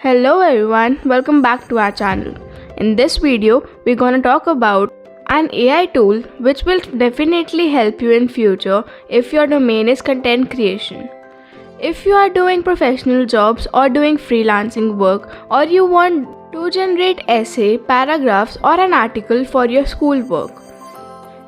Hello everyone, welcome back to our channel. In this video, we're going to talk about an AI tool which will definitely help you in future if your domain is content creation. If you are doing professional jobs or doing freelancing work, or you want to generate essay, paragraphs or an article for your schoolwork.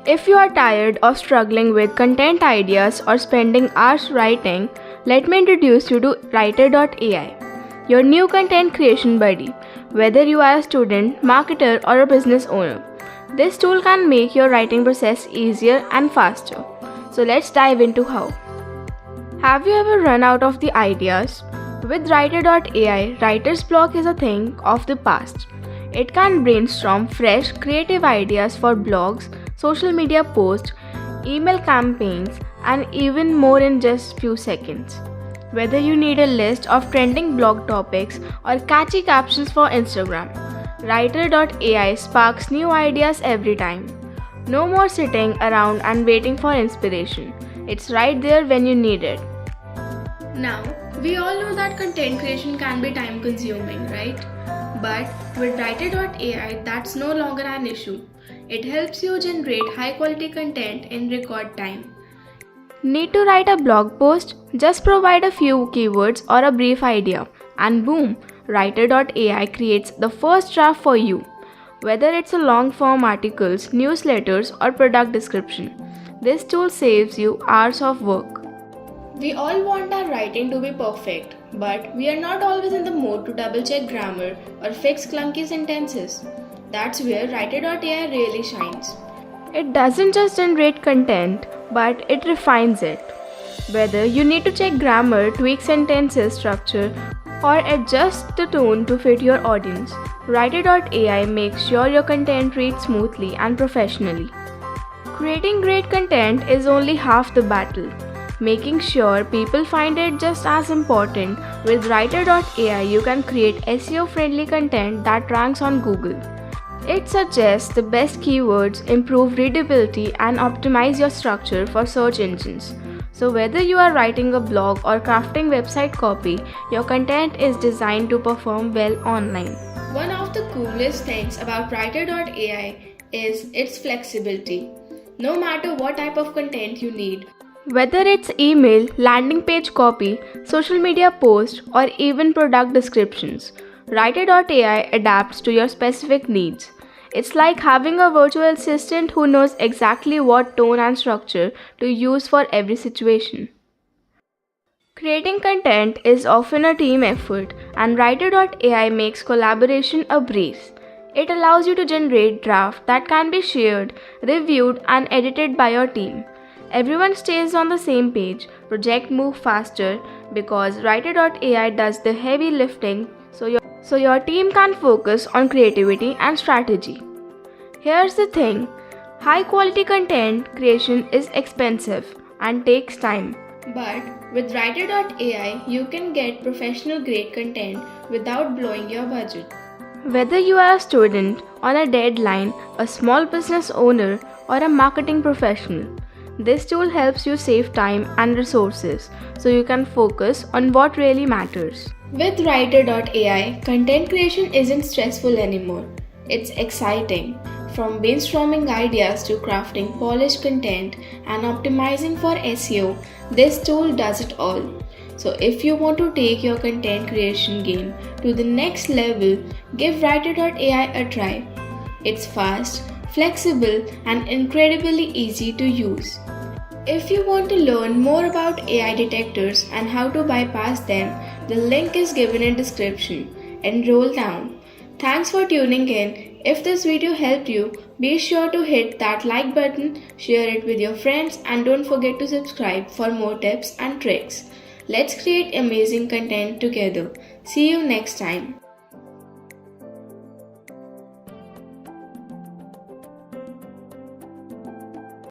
If you are tired of struggling with content ideas or spending hours writing, let me introduce you to writer.ai. Your new content creation buddy, whether you are a student, marketer or a business owner. This tool can make your writing process easier and faster. So let's dive into how. Have you ever run out of the ideas? With writer.ai, writer's block is a thing of the past. It can brainstorm fresh, creative ideas for blogs, social media posts, email campaigns, and even more in just few seconds. Whether you need a list of trending blog topics or catchy captions for Instagram, writer.ai sparks new ideas every time. No more sitting around and waiting for inspiration. It's right there when you need it. Now, we all know that content creation can be time consuming, right? But with writer.ai, that's no longer an issue. It helps you generate high quality content in record time. Need to write a blog post? Just provide a few keywords or a brief idea, and boom, writer.ai creates the first draft for you. Whether it's a long form articles, newsletters or product description, this tool saves you hours of work. We all want our writing to be perfect, but we are not always in the mood to double check grammar or fix clunky sentences. That's where writer.ai really shines. It doesn't just generate content, but it refines it. Whether you need to check grammar, tweak sentences structure, or adjust the tone to fit your audience, writer.ai makes sure your content reads smoothly and professionally. Creating great content is only half the battle. Making sure people find it just as important. With writer.ai, you can create SEO-friendly content that ranks on Google. It suggests the best keywords, improve readability, and optimize your structure for search engines. So whether you are writing a blog or crafting website copy, your content is designed to perform well online. One of the coolest things about writer.ai is its flexibility. No matter what type of content you need, whether it's email, landing page copy, social media post, or even product descriptions, writer.ai adapts to your specific needs. It's like having a virtual assistant who knows exactly what tone and structure to use for every situation. Creating content is often a team effort, and writer.ai makes collaboration a breeze. It allows you to generate drafts that can be shared, reviewed, and edited by your team. Everyone stays on the same page, projects move faster because writer.ai does the heavy lifting so your team can focus on creativity and strategy. Here's the thing, high quality content creation is expensive and takes time. But with writer.ai, you can get professional grade content without blowing your budget. Whether you are a student on a deadline, a small business owner, or a marketing professional, this tool helps you save time and resources so you can focus on what really matters. With writer.ai, content creation isn't stressful anymore. It's exciting. From brainstorming ideas to crafting polished content and optimizing for SEO, this tool does it all. So if you want to take your content creation game to the next level, give writer.ai a try. It's fast, flexible, and incredibly easy to use. If you want to learn more about AI detectors and how to bypass them, the link is given in description. Enroll now. Thanks for tuning in. If this video helped you, be sure to hit that like button, share it with your friends, and don't forget to subscribe for more tips and tricks. Let's create amazing content together. See you next time.